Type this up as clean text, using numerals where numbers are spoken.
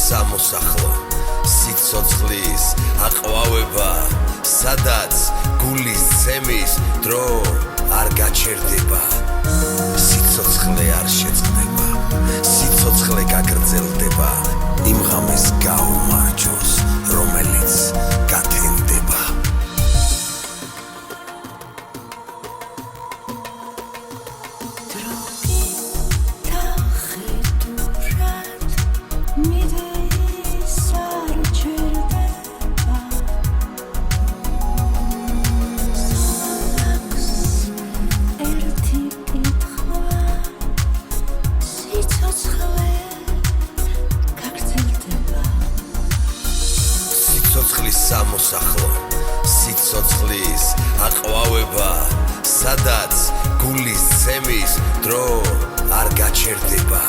სამოსახლო სიცოცხლის აყვავება სადაც გულის ცემის დრო არ გაჩერდება სიცოცხლე არ შეწყდება სიცოცხლე გაგრძელდება იმ ღამეს გაუმარჯოს რომელიც გათენდება სამოსახლო სიცოცხლის აყვავება სადაც გულის ცემის დრო არ გაჩერდება